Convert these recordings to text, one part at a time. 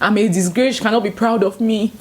I'm a disgrace, cannot be proud of me.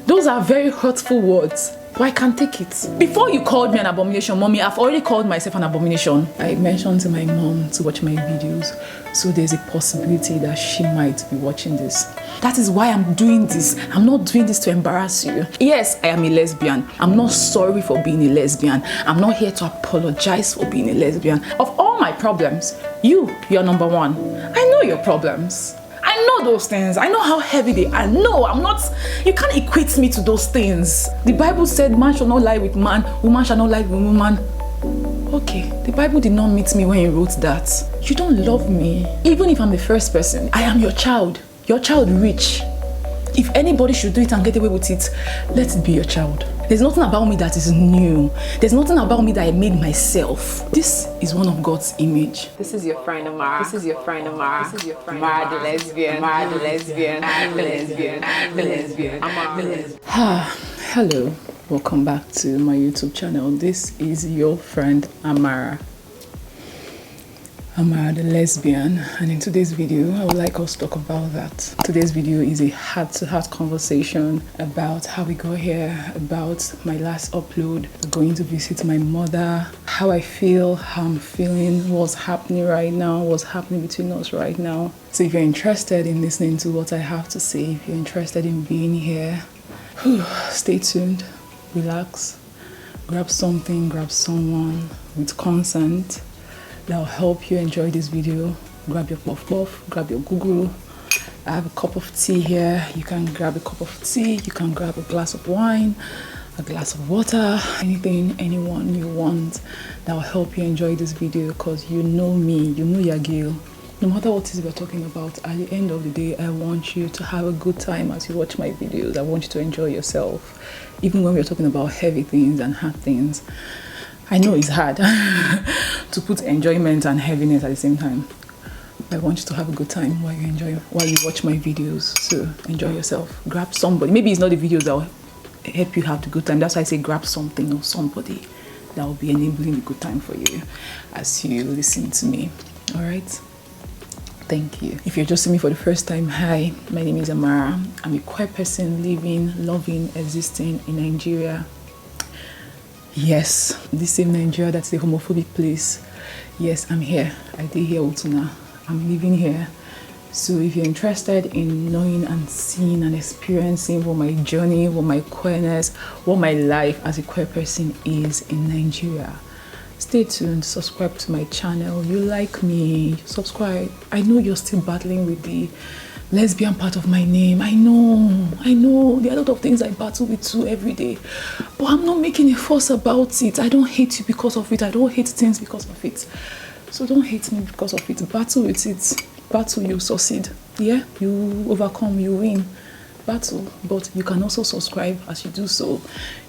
Those are very hurtful words. But I can't take it. Before you called me an abomination, mommy, I've already called myself an abomination. I mentioned to my mom to watch my videos, so there's a possibility that she might be watching this. That is why I'm doing this. I'm not doing this to embarrass you. Yes, I am a lesbian. I'm not sorry for being a lesbian. I'm not here to apologize for being a lesbian. Of all my problems, you're number one. I know your problems. I know those things. I know how heavy they are. No, I'm not. You can't equate me to those things. The Bible said man shall not lie with man, woman shall not lie with woman. Okay, the Bible did not meet me when you wrote that. You don't love me. Even if I'm the first person, I am your child. Your child rich. If anybody should do it and get away with it, let it be your child. There's nothing about me that is new. There's nothing about me that I made myself. This is one of God's image. This is your friend Amara. This is your friend Amara. This is your friend Amara the lesbian. Amara the lesbian. The lesbian. The lesbian. Amara the lesbian. Hello. Welcome back to my YouTube channel. This is your friend Amara. Amara the lesbian, and in today's video I would like us to talk about that. Today's video is a heart-to-heart conversation about how we got here, about my last upload, going to visit my mother, how I feel, how I'm feeling, what's happening right now, what's happening between us right now. So if you're interested in listening to what I have to say, if you're interested in being here, stay tuned, relax, grab something, grab someone with consent that'll help you enjoy this video. Grab your puff, grab your Google. I have a cup of tea here. You can grab a cup of tea, you can grab a glass of wine, a glass of water, anything, anyone you want that will help you enjoy this video, because you know me, you know your girl. No matter what it is we're talking about, at the end of the day, I want you to have a good time as you watch my videos. I want you to enjoy yourself. Even when we're talking about heavy things and hard things, I know it's hard to put enjoyment and heaviness at the same time. I want you to have a good time while you watch my videos. So enjoy yourself. Grab somebody. Maybe it's not the videos that will help you have the good time. That's why I say grab something or somebody that will be enabling the good time for you as you listen to me. All right. Thank you. If you're just seeing me for the first time, hi, my name is Amara. I'm a queer person living, loving, existing in Nigeria. Yes, the same Nigeria that's a homophobic place. Yes, I'm here. I did here Otuna. I'm living here. So if you're interested in knowing and seeing and experiencing what my journey, what my queerness, what my life as a queer person is in Nigeria, stay tuned, subscribe to my channel. You like me, subscribe. I know you're still battling with the lesbian part of my name. I know. There are a lot of things I battle with too every day. But I'm not making a fuss about it. I don't hate you because of it. I don't hate things because of it. So don't hate me because of it. Battle with it. Battle, you succeed. Yeah? You overcome, you win. Battle. But you can also subscribe as you do so.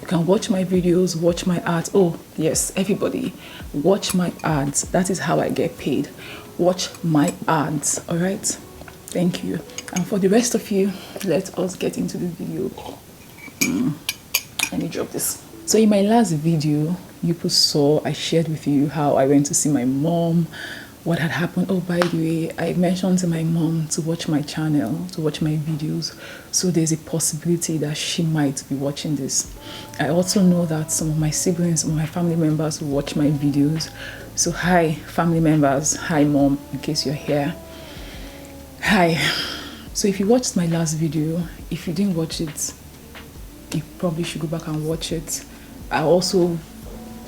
You can watch my videos, watch my ads. Oh, yes, everybody. Watch my ads. That is how I get paid. Watch my ads. Alright? Thank you. And for the rest of you, let us get into the video. Let me drop this. So in my last video, you saw I shared with you how I went to see my mom, what had happened. Oh, by the way, I mentioned to my mom to watch my channel, to watch my videos. So there's a possibility that she might be watching this. I also know that some of my siblings, some of my family members will watch my videos. So hi, family members. Hi, mom, in case you're here. Hi. So if you watched my last video, if you didn't watch it, you probably should go back and watch it. I also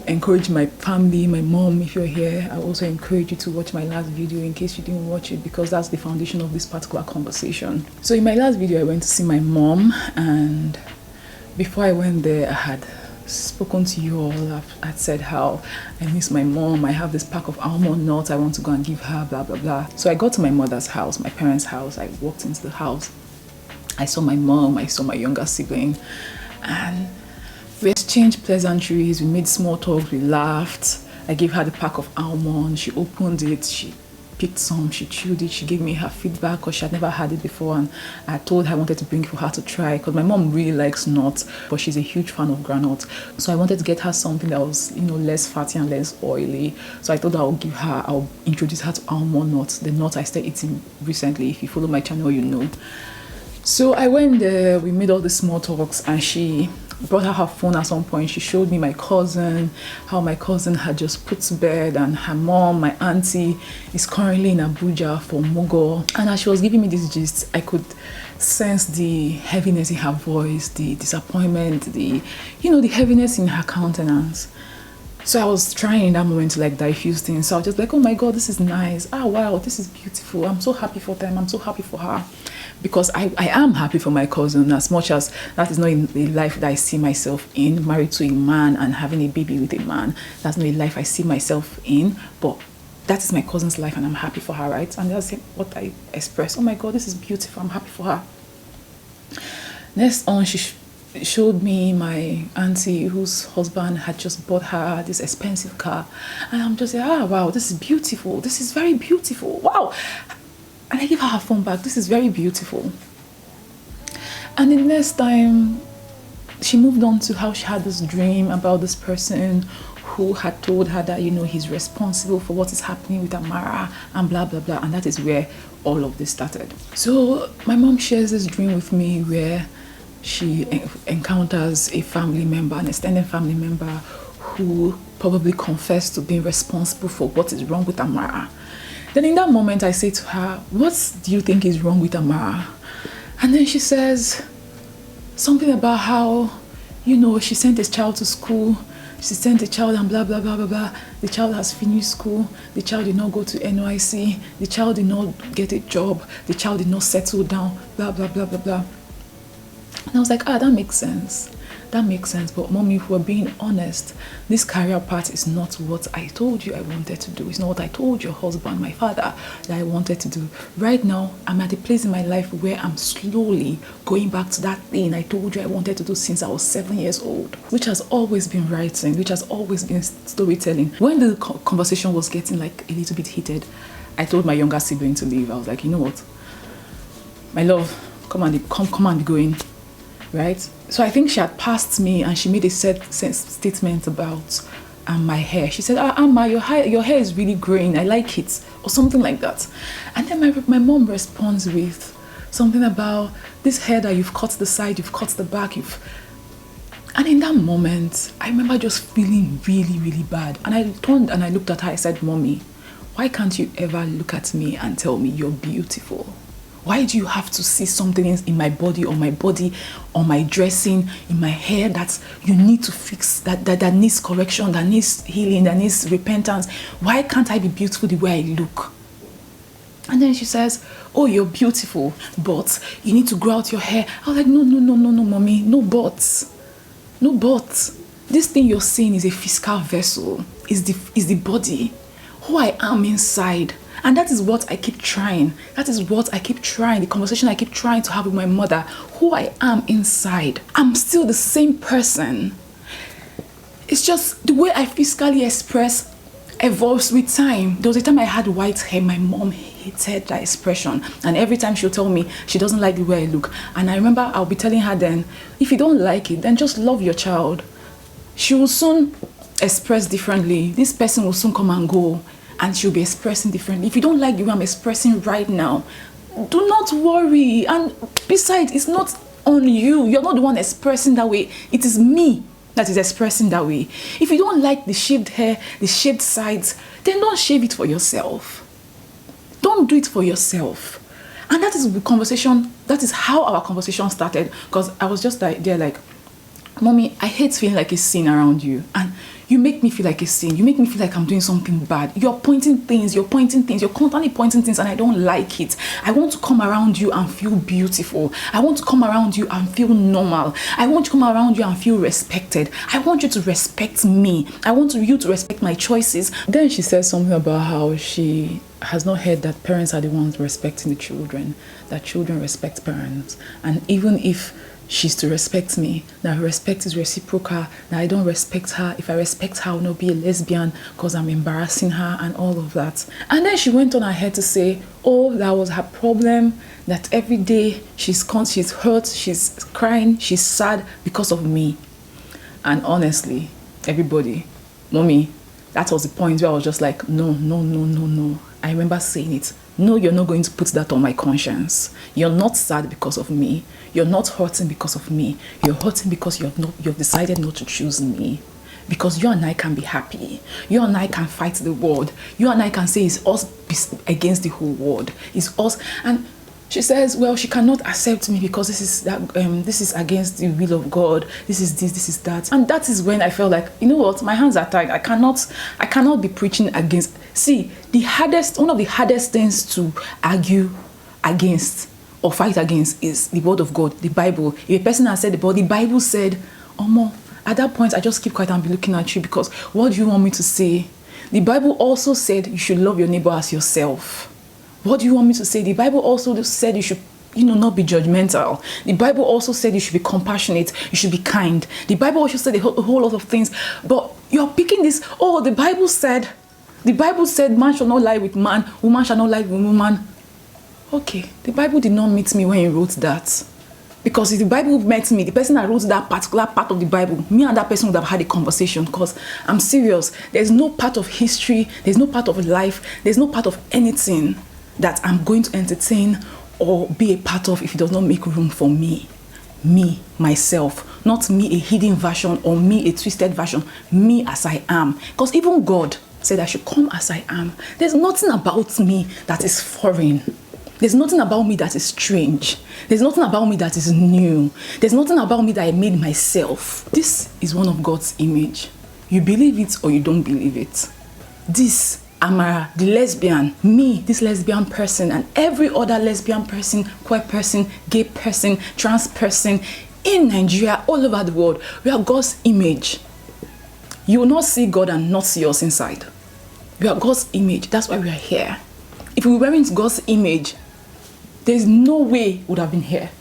encourage my family, my mom, if you're here, I also encourage you to watch my last video in case you didn't watch it, because that's the foundation of this particular conversation. So in my last video, I went to see my mom, and before I went there, I had spoken to you all. I'd said how I miss my mom. I have this pack of almond nuts I want to go and give her, blah blah blah. So I got to my mother's house, my parents' house. I walked into the house. I saw my mom, I saw my younger sibling, and we exchanged pleasantries. We made small talk, we laughed. I gave her the pack of almonds. She opened it, she picked some, she chewed it, she gave me her feedback because she had never had it before, and I told her I wanted to bring it for her to try because my mom really likes nuts, but she's a huge fan of groundnuts. So I wanted to get her something that was, less fatty and less oily. So I thought I'll introduce her to almond nuts, the nuts I started eating recently. If you follow my channel, you know. So I went there, we made all the small talks, and she brought out her phone at some point. She showed me my cousin, how my cousin had just put to bed, and her mom, my auntie, is currently in Abuja for Mugo. And as she was giving me this gist, I could sense the heaviness in her voice, the disappointment, the heaviness in her countenance. So I was trying in that moment to like diffuse things. So I was just like, oh my God, this is nice. Ah, wow, this is beautiful. I'm so happy for them. I'm so happy for her. Because I am happy for my cousin, as much as that is not a life that I see myself in, married to a man and having a baby with a man. That's not a life I see myself in, but that is my cousin's life and I'm happy for her, right? And that's what I expressed. Oh my God, this is beautiful. I'm happy for her. Next on, she showed me my auntie whose husband had just bought her this expensive car. And I'm just like, ah, wow, this is beautiful. This is very beautiful. Wow. And I give her phone back. This is very beautiful. And the next time, she moved on to how she had this dream about this person who had told her that, he's responsible for what is happening with Amara and blah, blah, blah. And that is where all of this started. So my mom shares this dream with me where she encounters a family member, an extended family member, who probably confessed to being responsible for what is wrong with Amara. Then in that moment, I say to her, what do you think is wrong with Amara? And then she says something about how, she sent his child to school. She sent the child and blah, blah, blah, blah, blah. The child has finished school. The child did not go to NYC. The child did not get a job. The child did not settle down, blah, blah, blah, blah, blah. And I was like, that makes sense. That makes sense. But mommy, if we're being honest, this career path is not what I told you I wanted to do. It's not what I told your husband, my father, that I wanted to do. Right now, I'm at a place in my life where I'm slowly going back to that thing I told you I wanted to do since I was 7 years old, which has always been writing, which has always been storytelling. When the conversation was getting like a little bit heated, I told my younger sibling to leave. I was like, you know what? My love, come and be going. Right? So I think she had passed me and she made a statement about my hair. She said, Amma, your hair is really growing. I like it. Or something like that. And then my mom responds with something about this hair that you've cut the side, you've cut the back. And in that moment, I remember just feeling really, really bad. And I turned and I looked at her. I said, Mommy, why can't you ever look at me and tell me you're beautiful? Why do you have to see something in my body, on my dressing, in my hair that you need to fix, that needs correction, that needs healing, that needs repentance? Why can't I be beautiful the way I look? And then she says, oh, you're beautiful, but you need to grow out your hair. I was like, no, mommy, no buts. No buts. This thing you're seeing is a physical vessel, is the body, who I am inside. And that is what I keep trying. That is what I keep trying. The conversation I keep trying to have with my mother. Who I am inside. I'm still the same person. It's just the way I physically express evolves with time. There was a time I had white hair. My mom hated that expression. And every time she'll tell me she doesn't like the way I look. And I remember I'll be telling her then, if you don't like it, then just love your child. She will soon express differently. This person will soon come and go. And she'll be expressing differently. If you don't like the way I'm expressing right now, do not worry. And besides, it's not on you. You're not the one expressing that way. It is me that is expressing that way. If you don't like the shaved hair, the shaved sides, then don't shave it for yourself. Don't do it for yourself. And that is the conversation, that is how our conversation started. Because I was just there like, Mommy, I hate feeling like a sin around you. And you make me feel like a sin. You make me feel like I'm doing something bad. You're pointing things. You're constantly pointing things and I don't like it. I want to come around you and feel beautiful. I want to come around you and feel normal. I want to come around you and feel respected. I want you to respect me. I want you to respect my choices. Then she says something about how she has not heard that parents are the ones respecting the children, that children respect parents. And even if she's to respect me, now respect is reciprocal. Now I don't respect her. If I respect her, I will not be a lesbian because I'm embarrassing her and all of that. And then she went on ahead to say, oh, that was her problem, that every day she's hurt, she's crying, she's sad because of me. And honestly, everybody, Mommy, that was the point where I was just like, no. I remember saying it No, you're not going to put that on my conscience. You're not sad because of me. You're not hurting because of me. You're hurting because you've decided not to choose me. Because you and I can be happy. You and I can fight the world. You and I can say it's us against the whole world. It's us. And she says, well, she cannot accept me because this is against the will of God. This is this, this is that. And that is when I felt like, you know what, my hands are tied. I cannot be preaching against. See, one of the hardest things to argue against or fight against is the word of God, the Bible. If a person has said the Bible said, at that point, I just keep quiet and be looking at you because what do you want me to say? The Bible also said you should love your neighbor as yourself. What do you want me to say? The Bible also said you should, not be judgmental. The Bible also said you should be compassionate. You should be kind. The Bible also said a whole lot of things. But you're picking this, the Bible said man shall not lie with man, woman shall not lie with woman. Okay, the Bible did not meet me when he wrote that. Because if the Bible met me, the person that wrote that particular part of the Bible, me and that person would have had a conversation. Because I'm serious. There's no part of history, there's no part of life, there's no part of anything that I'm going to entertain or be a part of if it does not make room for me. Me, myself. Not me, a hidden version, or me, a twisted version. Me as I am. Because even God said I should come as I am. There's nothing about me that is foreign. There's nothing about me that is strange. There's nothing about me that is new. There's nothing about me that I made myself. This is one of God's image. You believe it or you don't believe it. This, Amara, the lesbian, me, this lesbian person, and every other lesbian person, queer person, gay person, trans person in Nigeria, all over the world, we are God's image. You will not see God and not see us inside. We are God's image. That's why we are here. If we weren't God's image, there's no way we would have been here.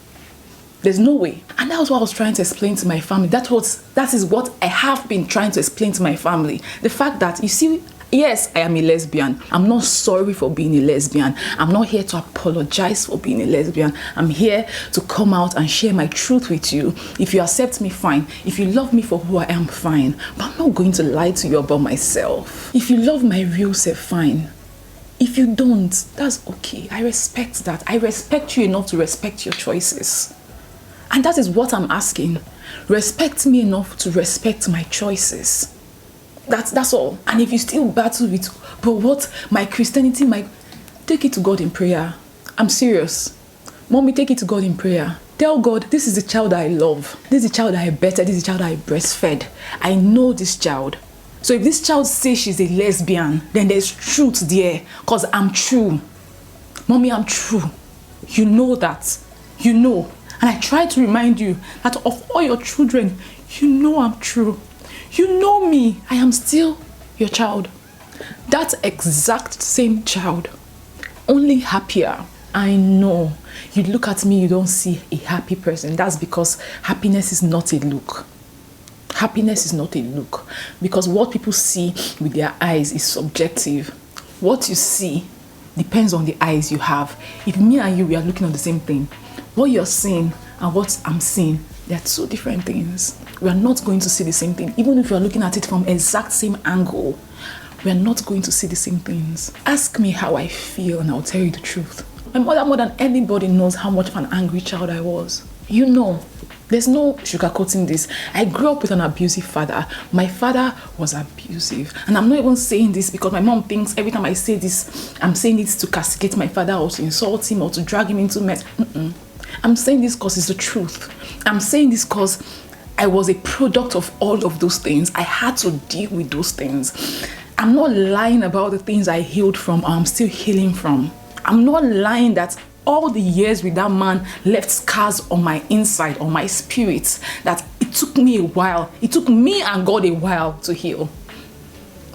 There's no way. And that was what I was trying to explain to my family. That is what I have been trying to explain to my family. The fact that, you see, yes, I am a lesbian. I'm not sorry for being a lesbian. I'm not here to apologize for being a lesbian. I'm here to come out and share my truth with you. If you accept me, fine. If you love me for who I am, fine. But I'm not going to lie to you about myself. If you love my real self, fine. If you don't, that's okay. I respect that. I respect you enough to respect your choices. And that is what I'm asking. Respect me enough to respect my choices. That's all. And if you still battle with, but what, my Christianity, take it to God in prayer. I'm serious. Mommy, take it to God in prayer. Tell God, this is the child I love. This is the child I bettered. This is the child I breastfed. I know this child. So if this child says she's a lesbian, then there's truth there. Because I'm true. Mommy, I'm true. You know that. You know. And I try to remind you that of all your children, you know I'm true. You know me. I am still your child. That exact same child. Only happier. I know. You look at me, you don't see a happy person. That's because happiness is not a look. Happiness is not a look. Because what people see with their eyes is subjective. What you see depends on the eyes you have. If me and you, we are looking at the same thing, what you're seeing and what I'm seeing, they are two different things. We are not going to see the same thing. Even if you are looking at it from exact same angle, we are not going to see the same things. Ask me how I feel and I'll tell you the truth. My mother, more than anybody, knows how much of an angry child I was. You know. There's no sugarcoating this. I grew up with an abusive father. My father was abusive. And I'm not even saying this because my mom thinks every time I say this, I'm saying it to castigate my father or to insult him or to drag him into mess. I'm saying this because it's the truth. I'm saying this because I was a product of all of those things. I had to deal with those things. I'm not lying about the things I healed from or I'm still healing from. I'm not lying that all the years with that man left scars on my inside, on my spirit, that it took me a while. It took me and God a while to heal.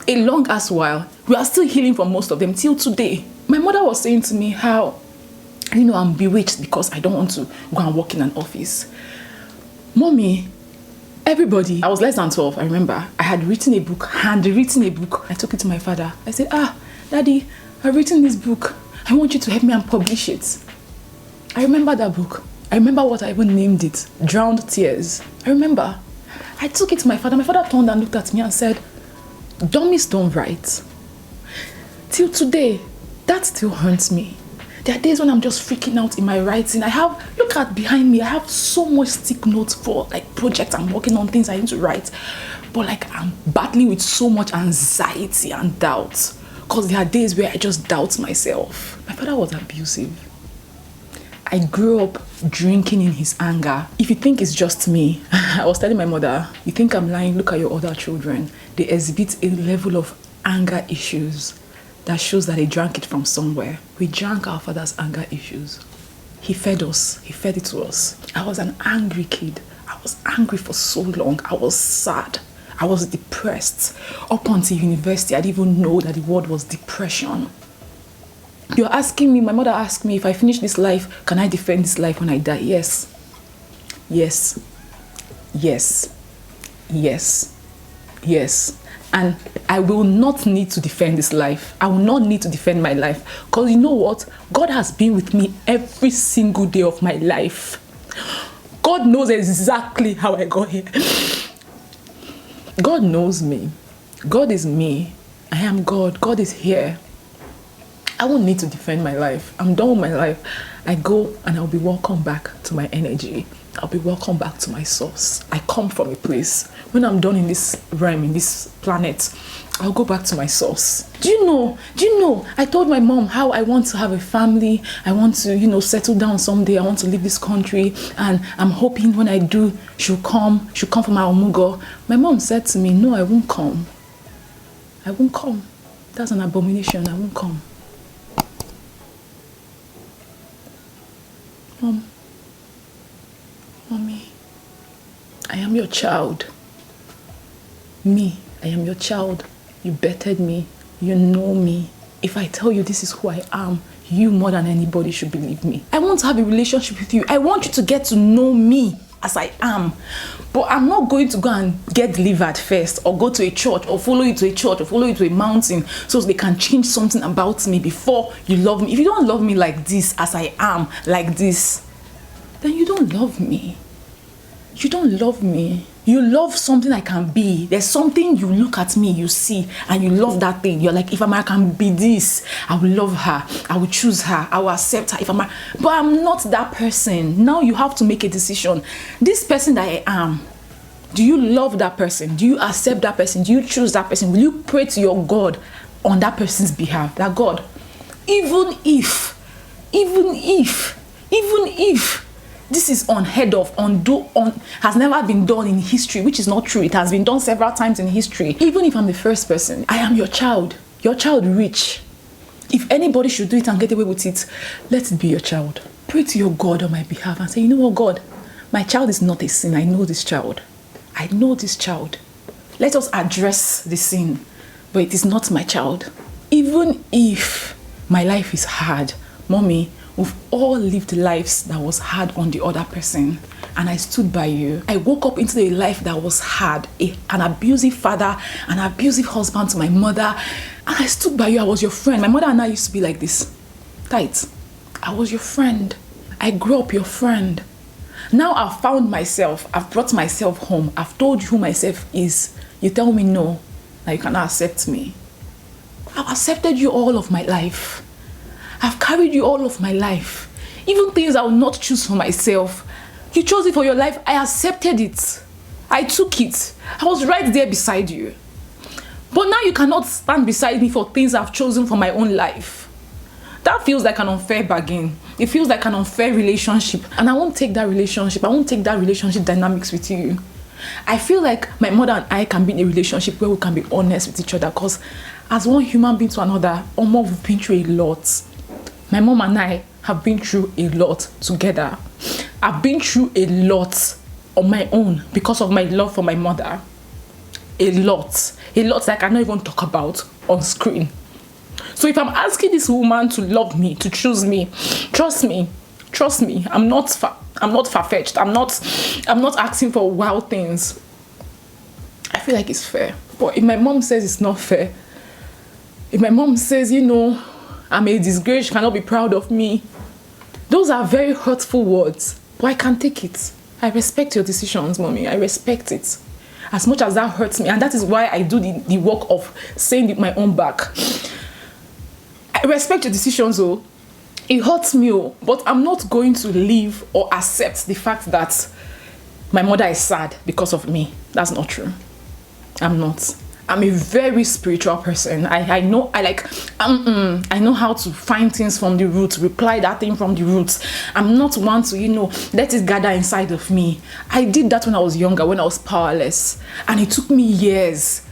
A long ass while. We are still healing from most of them till today. My mother was saying to me how, I'm bewitched because I don't want to go and work in an office. Mommy, everybody, I was less than 12, I remember. I had written a book, handwritten a book. I took it to my father. I said, Daddy, I've written this book. I want you to help me and publish it. I remember that book. I remember what I even named it. Drowned Tears. I remember. I took it to my father. My father turned and looked at me and said, dummies don't write. Till today, That still haunts me. There are days when I'm just freaking out in my writing. Look at behind me, I have so much stick notes for like projects I'm working on, things I need to write. But like I'm battling with so much anxiety and doubt. Because there are days where I just doubt myself. My father was abusive. I grew up drinking in his anger. If you think it's just me, I was telling my mother, you think I'm lying, look at your other children. They exhibit a level of anger issues that shows that they drank it from somewhere. We drank our father's anger issues. He fed us. He fed it to us. I was an angry kid. I was angry for so long. I was sad. I was depressed. Up until university, I didn't even know that the word was depression. You're asking me, my mother asked me, if I finish this life, can I defend this life when I die? Yes. Yes. Yes. Yes. Yes. And I will not need to defend this life. I will not need to defend my life. Because you know what? God has been with me every single day of my life. God knows exactly how I got here. God knows me. God is me. I am God. God is here. I won't need to defend my life. I'm done with my life. I go and I'll be welcome back to my energy. I'll be welcome back to my source. I come from a place. When I'm done in this realm, in this planet, I'll go back to my source. Do you know, I told my mom how I want to have a family. I want to, settle down someday. I want to leave this country. And I'm hoping when I do, she'll come from our Omugo. My mom said to me, no, I won't come. I won't come. That's an abomination. I won't come. Mommy, I am your child. Me, I am your child. You bettered me. You know me. If I tell you this is who I am, you more than anybody should believe me. I want to have a relationship with you. I want you to get to know me as I am. But I'm not going to go and get delivered first, or go to a church, or follow you to a church, or follow you to a mountain so they can change something about me before you love me. If you don't love me like this, as I am, like this, then you don't love me. You don't love me. You love something I can be. There's something you look at me, you see, and you love that thing. You're like, if I can be this, I will love her. I will choose her. I will accept her. But I'm not that person. Now you have to make a decision. This person that I am, do you love that person? Do you accept that person? Do you choose that person? Will you pray to your God on that person's behalf? That God, even if this is unheard of, has never been done in history, which is not true. It has been done several times in history. Even if I'm the first person, I am your child rich. If anybody should do it and get away with it, let it be your child. Pray to your God on my behalf and say, you know what, God, my child is not a sin. I know this child. I know this child. Let us address the sin, but it is not my child. Even if my life is hard, Mommy, we've all lived lives that was hard on the other person, and I stood by you. I woke up into a life that was hard, an abusive father, an abusive husband to my mother, and I stood by you. I was your friend. My mother and I used to be like this, tight. I was your friend. I grew up your friend. Now I've found myself. I've brought myself home. I've told you who myself is. You tell me no, that you cannot accept me. I've accepted you all of my life. I've carried you all of my life. Even things I will not choose for myself. You chose it for your life. I accepted it. I took it. I was right there beside you. But now you cannot stand beside me for things I've chosen for my own life. That feels like an unfair bargain. It feels like an unfair relationship. And I won't take that relationship. I won't take that relationship dynamics with you. I feel like my mother and I can be in a relationship where we can be honest with each other. Because as one human being to another, we've been through a lot. My mom and I have been through a lot together. I've been through a lot on my own because of my love for my mother. A lot that I cannot even talk about on screen. So if I'm asking this woman to love me, to choose me, trust me, I'm not far-fetched. I'm not asking for wild things. I feel like it's fair. But if my mom says it's not fair, if my mom says, I'm a disgrace, she cannot be proud of me, those are very hurtful words. But I can take it. I respect your decisions, Mommy. I respect it. As much as that hurts me, and that is why I do the work of saying it my own back. I respect your decisions, though. It hurts me, but I'm not going to leave or accept the fact that my mother is sad because of me. That's not true. I'm not. I'm a very spiritual person. I know I know how to find things from the roots, reply that thing from the roots. I'm not one to, let it gather inside of me. I did that when I was younger, when I was powerless. And it took me years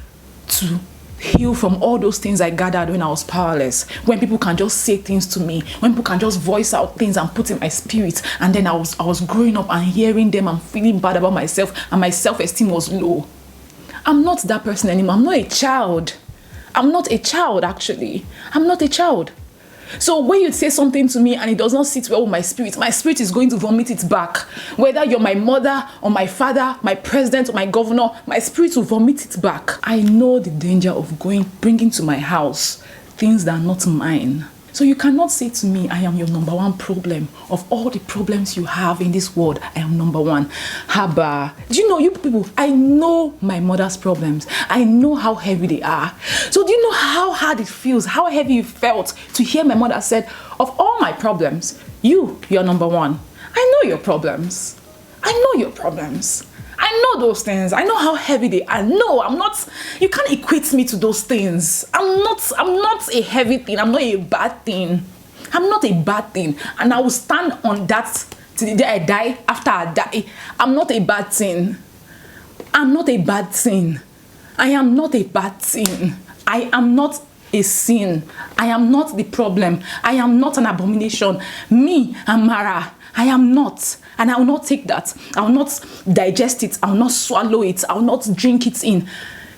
to heal from all those things I gathered when I was powerless. When people can just say things to me, when people can just voice out things and put in my spirit, and then I was growing up and hearing them and feeling bad about myself, and my self-esteem was low. I'm not that person anymore. I'm not a child. I'm not a child, actually. I'm not a child. So when you say something to me and it does not sit well with my spirit is going to vomit it back. Whether you're my mother or my father, my president or my governor, my spirit will vomit it back. I know the danger of bringing to my house things that are not mine. So you cannot say to me, I am your number one problem. Of all the problems you have in this world, I am number one. Haba. Do you know, you people, I know my mother's problems. I know how heavy they are. So do you know how hard it feels, how heavy it felt to hear my mother said, of all my problems, you're number one. I know your problems. I know your problems. I know those things. I know how heavy they are. No, I'm not. You can't equate me to those things. I'm not a heavy thing. I'm not a bad thing. I'm not a bad thing. And I will stand on that till the day I die. After I die, I'm not a bad thing. I'm not a bad thing. I am not a bad thing. I am not a sin. I am not the problem. I am not an abomination. Me, Amara, I am not. And I will not take that. I will not digest it. I will not swallow it. I will not drink it in.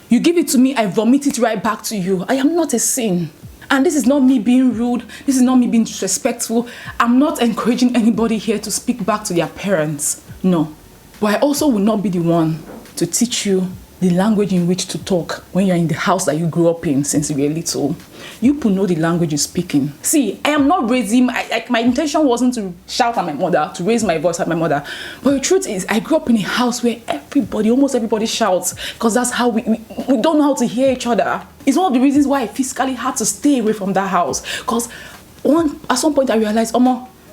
You give it to me, I vomit it right back to you. I am not a sin. And this is not me being rude. This is not me being disrespectful. I'm not encouraging anybody here to speak back to their parents. No. But I also will not be the one to teach you the language in which to talk when you're in the house that you grew up in since you were little. You people know the language you're speaking. See, I am not raising, my intention wasn't to shout at my mother, to raise my voice at my mother. But the truth is, I grew up in a house where almost everybody shouts, because that's how we don't know how to hear each other. It's one of the reasons why I physically had to stay away from that house. Because at some point I realized,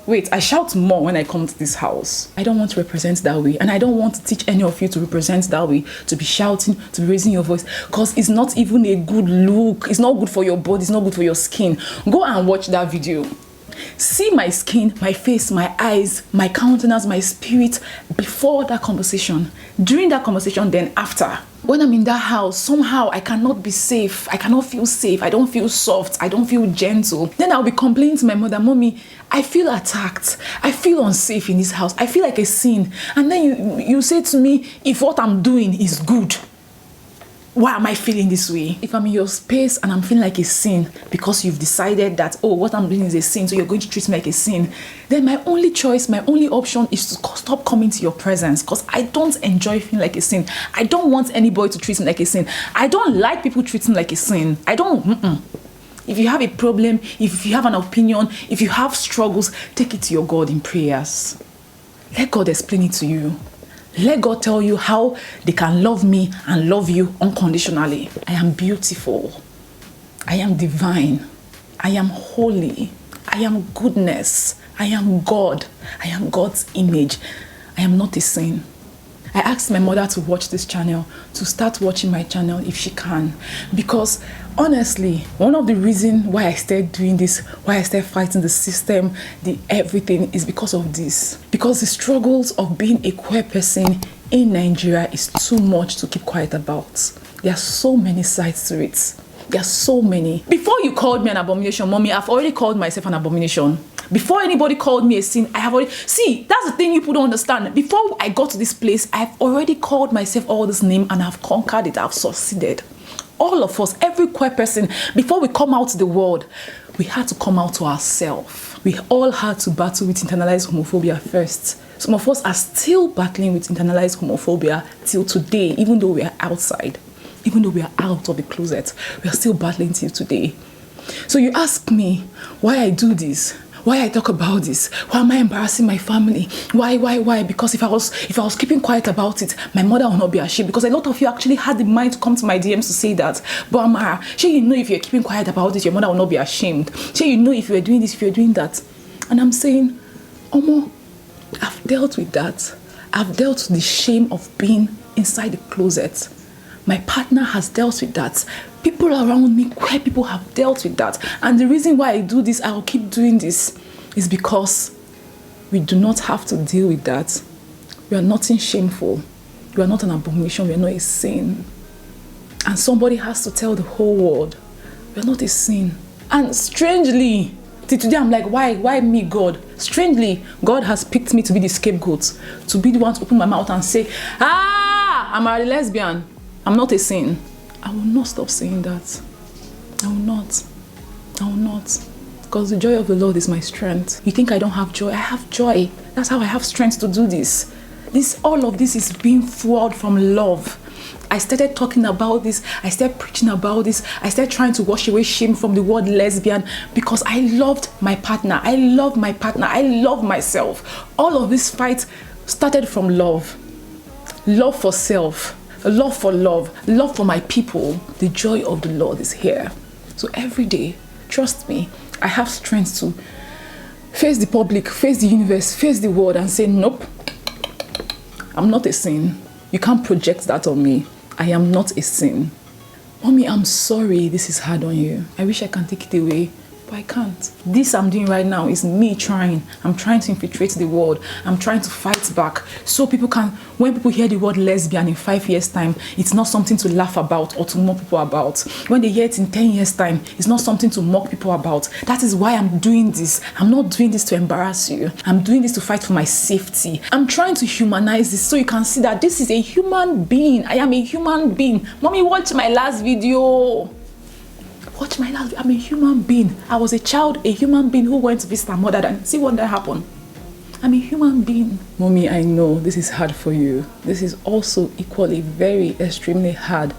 wait, I shout more when I come to this house. I don't want to represent that way. And I don't want to teach any of you to represent that way, to be shouting, to be raising your voice. Because it's not even a good look. It's not good for your body. It's not good for your skin. Go and watch that video. See my skin, my face, my eyes, my countenance, my spirit before that conversation. During that conversation, then after. When I'm in that house, somehow I cannot be safe. I cannot feel safe. I don't feel soft. I don't feel gentle. Then I'll be complaining to my mother, Mommy, I feel attacked. I feel unsafe in this house. I feel like a sin. And then you say to me, if what I'm doing is good, why am I feeling this way? If I'm in your space and I'm feeling like a sin because you've decided that, what I'm doing is a sin, so you're going to treat me like a sin, then my only choice, my only option is to stop coming to your presence, because I don't enjoy feeling like a sin. I don't want anybody to treat me like a sin. I don't like people treating me like a sin. I don't. If you have a problem, if you have an opinion, if you have struggles, take it to your God in prayers. Let God explain it to you. Let God tell you how they can love me and love you unconditionally. I am beautiful. I am divine. I am holy. I am goodness. I am God. I am God's image. I am not a sin. I asked my mother to watch this channel, to start watching my channel if she can. Because honestly, one of the reasons why I started doing this, why I started fighting the system, the everything, is because of this. Because the struggles of being a queer person in Nigeria is too much to keep quiet about. There are so many sides to it. There are so many. Before you called me an abomination, Mommy, I've already called myself an abomination. Before anybody called me a sin, I have already... See, that's the thing you people don't understand. Before I got to this place, I've already called myself all this name and I've conquered it. I've succeeded. All of us, every queer person, before we come out to the world, we had to come out to ourselves. We all had to battle with internalized homophobia first. Some of us are still battling with internalized homophobia till today, even though we are outside. Even though we are out of the closet, we are still battling till today. So you ask me why I do this, Why I talk about this? Why am I embarrassing my family? Why? Because if I was keeping quiet about it, my mother will not be ashamed. Because a lot of you actually had the mind to come to my DMs to say that. But Amara, sure you know if you're keeping quiet about it, your mother will not be ashamed. Sure you know if you're doing this, if you're doing that. And I'm saying, Omo, I've dealt with that. I've dealt with the shame of being inside the closet. My partner has dealt with that. People around me, queer people, have dealt with that. And the reason why I do this, I'll keep doing this, is because we do not have to deal with that. We are nothing shameful. We are not an abomination. We are not a sin. And somebody has to tell the whole world, we are not a sin. And strangely, till today I'm like, why me, God? Strangely, God has picked me to be the scapegoat, to be the one to open my mouth and say, I'm a lesbian. I'm not a sin. I will not stop saying that. I will not. Because the joy of the Lord is my strength. You think I don't have joy? I have joy. That's how I have strength to do this. All of this is being fueled from love. I started talking about this. I started preaching about this. I started trying to wash away shame from the word lesbian because I loved my partner. I love my partner. I love myself. All of this fight started from love. Love for self. Love for love for my people. The joy of the Lord is here. So every day, trust me, I have strength to face the public, face the universe, face the world and say, nope, I'm not a sin. You can't project that on me. I am not a sin. Mommy, I'm sorry this is hard on you. I wish I can take it away, but I can't. This I'm doing right now is me trying. I'm trying to infiltrate the world. I'm trying to fight back so people can, when people hear the word lesbian in 5 years' time, it's not something to laugh about or to mock people about. When they hear it in 10 years' time, it's not something to mock people about. That is why I'm doing this. I'm not doing this to embarrass you. I'm doing this to fight for my safety. I'm trying to humanize this so you can see that this is a human being. I am a human being. Mommy, watch my last video. Watch my last. I'm a human being. I was a child, a human being who went to visit her mother and see what that happened. I'm a human being. Mommy, I know this is hard for you. This is also equally very extremely hard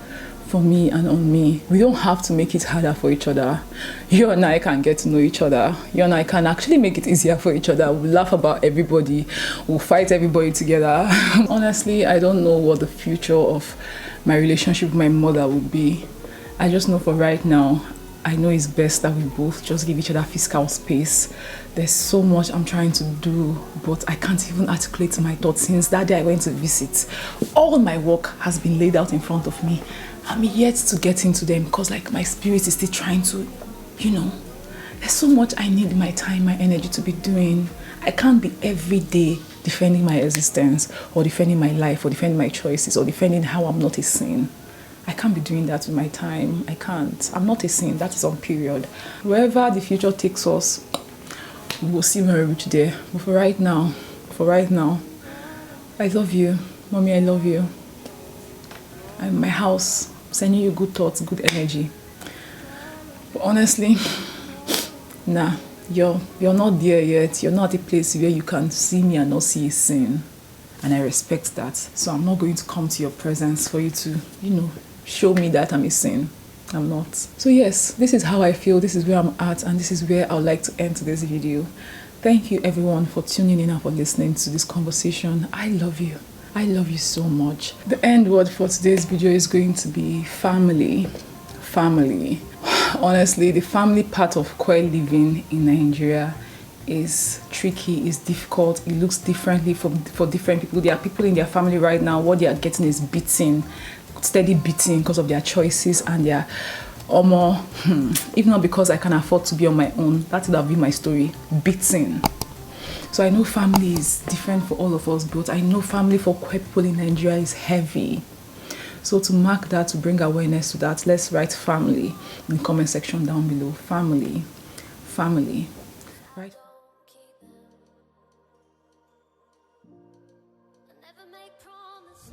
for me and on me. We don't have to make it harder for each other. You and I can get to know each other. You and I can actually make it easier for each other. We'll laugh about everybody. We'll fight everybody together. Honestly, I don't know what the future of my relationship with my mother will be. I just know for right now, I know it's best that we both just give each other physical space. There's so much I'm trying to do, but I can't even articulate my thoughts. Since that day I went to visit, all my work has been laid out in front of me. I'm yet to get into them because like my spirit is still trying to, there's so much I need my time, my energy to be doing. I can't be every day defending my existence or defending my life or defending my choices or defending how I'm not a sin. I can't be doing that with my time. I can't. I'm not a sin. That is on period. Wherever the future takes us, we will see when we reach there. But for right now, I love you. Mommy, I love you. I'm in my house, sending you good thoughts, good energy. But honestly, nah, you're not there yet. You're not at a place where you can see me and not see a sin. And I respect that. So I'm not going to come to your presence for you to, show me that I'm a sin. I'm not. So yes, this is how I feel. This is where I'm at, and this is where I would like to end today's video. Thank you everyone for tuning in and for listening to this conversation. I love you. I love you so much. The end word for today's video is going to be family. Family. Honestly, the family part of queer living in Nigeria is tricky, is difficult. It looks differently for different people. There are people in their family right now, what they are getting is beating. Steady beating because of their choices and their if not because I can afford to be on my own, that would have been my story. Beating. So I know family is different for all of us, but I know family for queer people in Nigeria is heavy. So to mark that, to bring awareness to that, let's write family in the comment section down below. Family. Right? Never make promises.